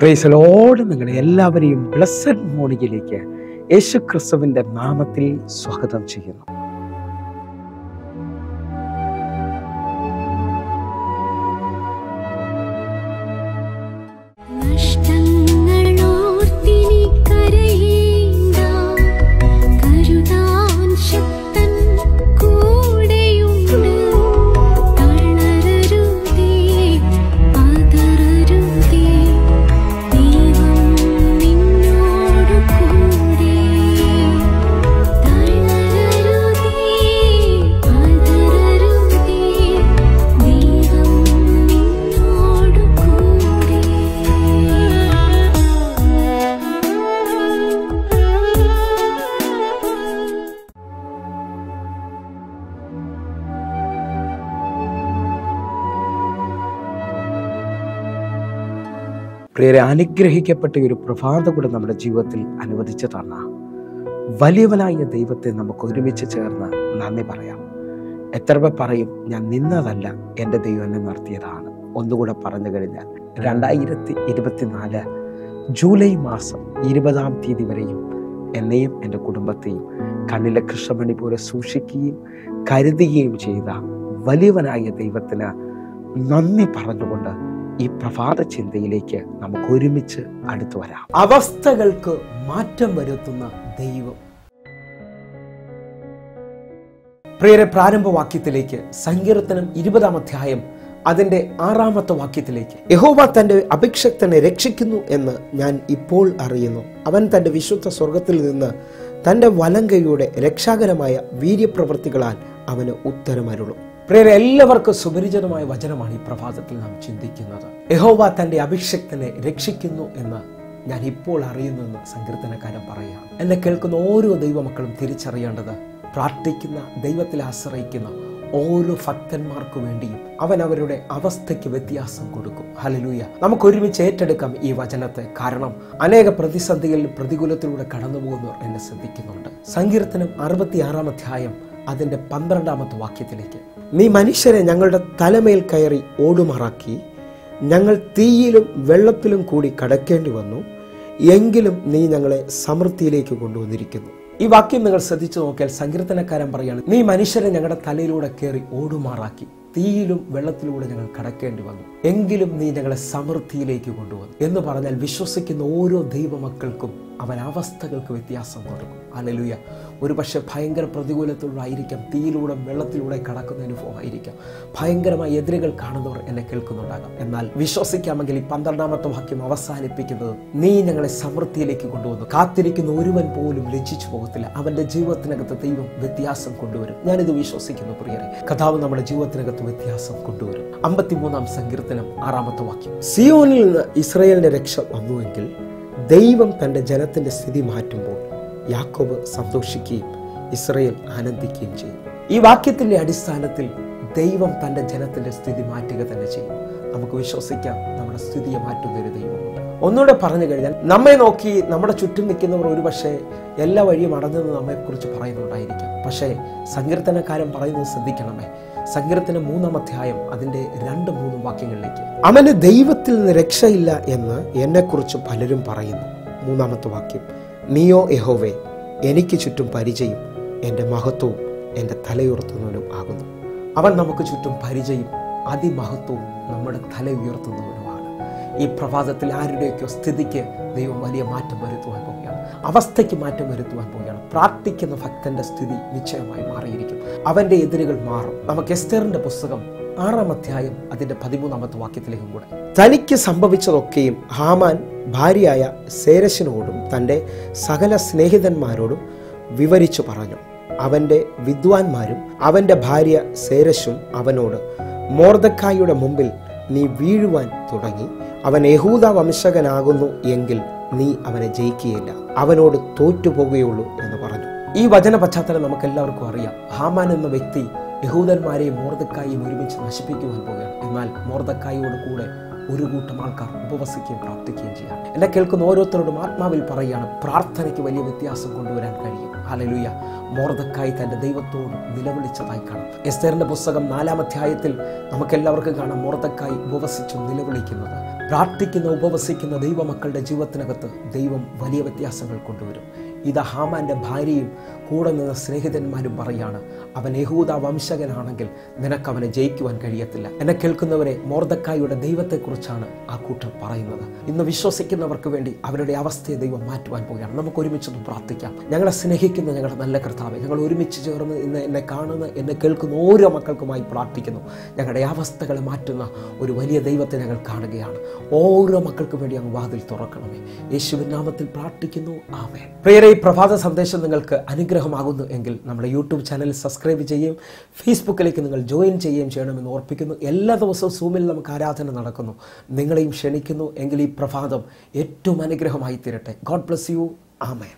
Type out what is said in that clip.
Praise the Lord. നിങ്ങളെ എല്ലാവരെയും blessed മോർണിംഗിലേക്ക് യേശു ക്രിസ്തുവിൻ്റെ നാമത്തിൽ സ്വാഗതം ചെയ്യുന്നു. പ്രിയരെ, അനുഗ്രഹിക്കപ്പെട്ട ഒരു പ്രഭാതം കൂടെ നമ്മുടെ ജീവിതത്തിൽ അനുവദിച്ചു തന്ന വലിയവനായ ദൈവത്തെ നമുക്ക് ഒരുമിച്ച് ചേർന്ന് നന്ദി പറയാം. എത്ര പേർ പറയും, ഞാൻ നിന്നതല്ല, എൻ്റെ ദൈവം എന്നെ നടത്തിയതാണ്. ഒന്നുകൂടെ പറഞ്ഞു കഴിഞ്ഞാൽ 2024 ജൂലൈ മാസം 20-ാം തീയതി വരെയും എന്നെയും എൻ്റെ കുടുംബത്തെയും കണ്ണിലെ കൃഷ്ണമണി പോലെ സൂക്ഷിക്കുകയും കരുതുകയും ചെയ്ത വലിയവനായ ദൈവത്തിന് നന്ദി പറഞ്ഞുകൊണ്ട് ഈ പ്രഭാത ചിന്തയിലേക്ക് നമുക്ക് ഒരുമിച്ച് അടുത്തു വരാം. അവസ്ഥകൾക്ക് മാറ്റം വരുത്തുന്ന ദൈവം. പ്രിയരെ, പ്രാരംഭവാക്യത്തിലേക്ക്, സങ്കീർത്തനം 20-ാം അധ്യായം അതിൻ്റെ 6-ാമത്തെ വാക്യത്തിലേക്ക്. യഹോവ തൻ്റെ അഭിഷിക്തനെ രക്ഷിക്കുന്നു എന്ന് ഞാൻ ഇപ്പോൾ അറിയുന്നു. അവൻ തൻ്റെ വിശുദ്ധ സ്വർഗത്തിൽ നിന്ന് തൻ്റെ വലങ്കയുടെ രക്ഷാകരമായ വീര്യപ്രവൃത്തികളാൽ അവന് ഉത്തരമരുളും. പ്രിയരെ, എല്ലാവർക്കും സുപരിചിതമായ വചനമാണ് ഈ പ്രഭാതത്തിൽ നാം ചിന്തിക്കുന്നത്. യഹോവ തൻ്റെ അഭിഷിക്തനെ രക്ഷിക്കുന്നു എന്ന് ഞാൻ ഇപ്പോൾ അറിയുന്നു എന്ന് സങ്കീർത്തനക്കാരൻ പറയുകയാണ്. എന്നെ കേൾക്കുന്ന ഓരോ ദൈവമക്കളും തിരിച്ചറിയേണ്ടത്, പ്രാർത്ഥിക്കുന്ന, ദൈവത്തിൽ ആശ്രയിക്കുന്ന ഓരോ ഭക്തന്മാർക്ക് വേണ്ടിയും അവൻ അവരുടെ അവസ്ഥയ്ക്ക് വ്യത്യാസം കൊടുക്കും. ഹല്ലേലൂയ. നമുക്ക് ഒരുമിച്ച് ഏറ്റെടുക്കാം ഈ വചനത്തെ. കാരണം അനേക പ്രതിസന്ധികളിൽ പ്രതികൂലത്തിലൂടെ കടന്നു പോകുന്നവർ എന്നെ ശ്രദ്ധിക്കുന്നുണ്ട്. സങ്കീർത്തനം 66-ാം അധ്യായം അതിൻ്റെ 12-ാമത്തെ വാക്യത്തിലേക്ക്. നീ മനുഷ്യരെ ഞങ്ങളുടെ തലമേൽ കയറി ഓടുമാറാക്കി, ഞങ്ങൾ തീയിലും വെള്ളത്തിലും കൂടി കടക്കേണ്ടി വന്നു, എങ്കിലും നീ ഞങ്ങളെ സമൃദ്ധിയിലേക്ക് കൊണ്ടുവന്നിരിക്കുന്നു. ഈ വാക്യം നിങ്ങൾ ശ്രദ്ധിച്ചു നോക്കിയാൽ സങ്കീർത്തനക്കാരൻ പറയാണ്, നീ മനുഷ്യരെ ഞങ്ങളുടെ തലയിലൂടെ കയറി ഓടുമാറാക്കി, തീയിലും വെള്ളത്തിലൂടെ ഞങ്ങൾ കടക്കേണ്ടി വന്നു, എങ്കിലും നീ ഞങ്ങളെ സമൃദ്ധിയിലേക്ക് കൊണ്ടുവന്നു എന്ന് പറഞ്ഞാൽ വിശ്വസിക്കുന്ന ഓരോ ദൈവമക്കൾക്കും അവൻ അവസ്ഥകൾക്ക് വ്യത്യാസം കൊടുക്കും. ഹല്ലേലൂയ. ഒരു പക്ഷേ ഭയങ്കര പ്രതികൂലത്തിലൂടെയായിരിക്കാം, തീയിലൂടെ വെള്ളത്തിലൂടെ കടക്കുന്ന അനുഭവമായിരിക്കാം, ഭയങ്കരമായ എതിരുകൾ കാണുന്നവർ എന്നെ കേൾക്കുന്നുണ്ടാകാം. എന്നാൽ വിശ്വസിക്കാമെങ്കിൽ ഈ 12-ാമത്തെ വാക്യം അവസാനിപ്പിക്കുന്നത്, നീ ഞങ്ങളെ സമൃദ്ധിയിലേക്ക് കൊണ്ടുവന്നു. കാത്തിരിക്കുന്ന ഒരുവൻ പോലും ലജ്ജിച്ചു പോകത്തില്ല. അവന്റെ ജീവിതത്തിനകത്ത് ദൈവം വ്യത്യാസം കൊണ്ടുവരും. ഞാനിത് വിശ്വസിക്കുന്നു പ്രിയരെ. കർത്താവ് നമ്മുടെ ജീവിതത്തിനകത്ത് വ്യത്യാസം കൊണ്ടുവരും. 53-ാം സങ്കീർത്തനം 6-ാമത്തെ വാക്യം. സിയോനിൽ നിന്ന് ഇസ്രായേലിന്റെ രക്ഷ വന്നുവെങ്കിൽ ദൈവം തൻ്റെ ജനത്തിന്റെ സ്ഥിതി മാറ്റുമ്പോൾ യാക്കോബ് സന്തോഷിക്കുകയും ഇസ്രായേൽ ആനന്ദിക്കുകയും ചെയ്യും. ഈ വാക്യത്തിന്റെ അടിസ്ഥാനത്തിൽ ദൈവം തൻ്റെ ജനത്തിന്റെ സ്ഥിതി മാറ്റുക തന്നെ ചെയ്യും. നമുക്ക് വിശ്വസിക്കാം, നമ്മുടെ സ്ഥിതിയെ മാറ്റുന്ന ഒരു ദൈവമുണ്ട്. ഒന്നുകൂടെ പറഞ്ഞു കഴിഞ്ഞാൽ, നമ്മെ നോക്കി നമ്മുടെ ചുറ്റും നിൽക്കുന്നവർ ഒരുപക്ഷെ എല്ലാ വഴിയും അടഞ്ഞെന്ന് നമ്മെക്കുറിച്ച് പറയുന്നുണ്ടായിരിക്കാം. പക്ഷേ സങ്കീർത്തനക്കാരൻ പറയുന്നത് ശ്രദ്ധിക്കണമേ. സങ്കീർത്തനം 3-ാം അധ്യായം അതിൻ്റെ 2-3 വാക്യങ്ങളിലേക്ക്. അവന് ദൈവത്തിൽ നിന്ന് രക്ഷയില്ല എന്ന് എന്നെക്കുറിച്ച് പലരും പറയുന്നു. 3-ാമത്തെ വാക്യം. നീയോ യഹോവേ, എനിക്ക് ചുറ്റും പരിചയം, എൻ്റെ മഹത്വവും എൻ്റെ തലയുയർത്തുന്നവനും ആകുന്നു. അവൻ നമുക്ക് ചുറ്റും പരിചയം, അതിമഹത്വവും നമ്മുടെ തല ഉയർത്തുന്നവനുമാണ്. ഈ പ്രഭാതത്തിൽ ആരുടെയൊക്കെയോ സ്ഥിതിക്ക് ദൈവം വലിയ മാറ്റം വരുത്തുവാൻ പോവുകയാണ്. അവസ്ഥയ്ക്ക് മാറ്റം വരുത്തുവാൻ പോവുകയാണ്. പ്രാർത്ഥിക്കുന്ന ഭക്തന്റെ സ്ഥിതി നിശ്ചയമായി മാറിയിരിക്കും. അവന്റെ എതിരുകൾ മാറും. നമുക്ക് എസ്തേറിന്റെ പുസ്തകം 6-ാം അധ്യായം അതിന്റെ 13-ാമത്തെ വാക്യത്തിലേക്കും കൂടെ. തനിക്ക് സംഭവിച്ചതൊക്കെയും ഹാമാൻ ഭാര്യയായ സേരശിനോടും തൻ്റെ സകല സ്നേഹിതന്മാരോടും വിവരിച്ചു പറഞ്ഞു. അവന്റെ വിദ്വാൻമാരും അവന്റെ ഭാര്യ സേരശും അവനോട്, മൊർദെഖായിയുടെ മുമ്പിൽ നീ വീഴുവാൻ തുടങ്ങി. അവൻ യഹൂദ വംശകനാകുന്നു എങ്കിൽ നീ അവനെ ജയിക്കുകയില്ല, അവനോട് തോറ്റുപോകുകയുള്ളൂ എന്ന് പറഞ്ഞു. ഈ വചന പശ്ചാത്തലം നമുക്ക് എല്ലാവർക്കും അറിയാം. ഹാമാൻ എന്ന വ്യക്തി യഹൂദന്മാരെയും മൊർദെഖായിയും ഒരുമിച്ച് നശിപ്പിക്കുവാൻ പോവുകയാണ്. എന്നാൽ മൊർദെഖായിയോട് കൂടെ ഒരു കൂട്ടം ആൾക്കാർ ഉപവസിക്കുകയും പ്രാർത്ഥിക്കുകയും ചെയ്യാം. എന്നെ കേൾക്കുന്ന ഓരോരുത്തരോടും ആത്മാവിൽ പറയുകയാണ്, പ്രാർത്ഥനയ്ക്ക് വലിയ വ്യത്യാസം കൊണ്ടുവരാൻ കഴിയും. ഹല്ലേലൂയ. മൊർദെഖായി തൻ്റെ ദൈവത്തോട് നിലവിളിച്ചതായി കാണാം. എസ്തേറിന്റെ പുസ്തകം 4-ാം അധ്യായത്തിൽ നമുക്കെല്ലാവർക്കും കാണാം മൊർദെഖായി ഉപവസിച്ചു നിലവിളിക്കുന്നത്. പ്രാർത്ഥിക്കുന്ന ഉപവസിക്കുന്ന ദൈവമക്കളുടെ ജീവിതത്തിനകത്ത് ദൈവം വലിയ വ്യത്യാസങ്ങൾ കൊണ്ടുവരും. ഇത് ഹാമാന്റെ ഭാര്യയും കൂടെ നിന്ന സ്നേഹിതന്മാരും പറയാണ്, അവൻ യഹൂദ വംശകനാണെങ്കിൽ നിനക്കവനെ ജയിക്കുവാൻ കഴിയത്തില്ല. എന്നെ കേൾക്കുന്നവരെ, മൊർദെഖായിയുടെ ദൈവത്തെക്കുറിച്ചാണ് ആ കൂട്ടർ പറയുന്നത്. ഇന്ന് വിശ്വസിക്കുന്നവർക്ക് വേണ്ടി അവരുടെ അവസ്ഥയെ ദൈവം മാറ്റുവാൻ പോവുകയാണ്. നമുക്ക് ഒരുമിച്ചൊന്ന് പ്രാർത്ഥിക്കാം. ഞങ്ങളെ സ്നേഹിക്കുന്ന ഞങ്ങളുടെ നല്ല കർത്താവേ, ഞങ്ങൾ ഒരുമിച്ച് ചേർന്ന് ഇന്ന് എന്നെ കാണുന്ന എന്നെ കേൾക്കുന്ന ഓരോ മക്കൾക്കുമായി പ്രാർത്ഥിക്കുന്നു. ഞങ്ങളുടെ അവസ്ഥകളെ മാറ്റുന്ന ഒരു വലിയ ദൈവത്തെ ഞങ്ങൾ കാണുകയാണ്. ഓരോ മക്കൾക്കും വേണ്ടി അങ്ങ് വാതിൽ തുറക്കണമേ. യേശുവിൻ നാമത്തിൽ പ്രാർത്ഥിക്കുന്നു. ആമേൻ. പ്രിയരേ, ഈ പ്രഭാത സന്ദേശം നിങ്ങൾക്ക് അനുഗ്രഹമാകുന്നു എങ്കിൽ നമ്മുടെ യൂട്യൂബ് ചാനൽ സബ്സ്ക്രൈബ് ചെയ്യുകയും ഫേസ്ബുക്കിലേക്ക് നിങ്ങൾ ജോയിൻ ചെയ്യുകയും ചെയ്യണമെന്ന് ഓർപ്പിക്കുന്നു. എല്ലാ ദിവസവും സൂമിൽ നമുക്ക് ആരാധന നടക്കുന്നു. നിങ്ങളെയും ക്ഷണിക്കുന്നു. എങ്കിൽ ഈ പ്രഭാതം ഏറ്റവും അനുഗ്രഹമായി തീരട്ടെ. God bless you. ആമേൻ.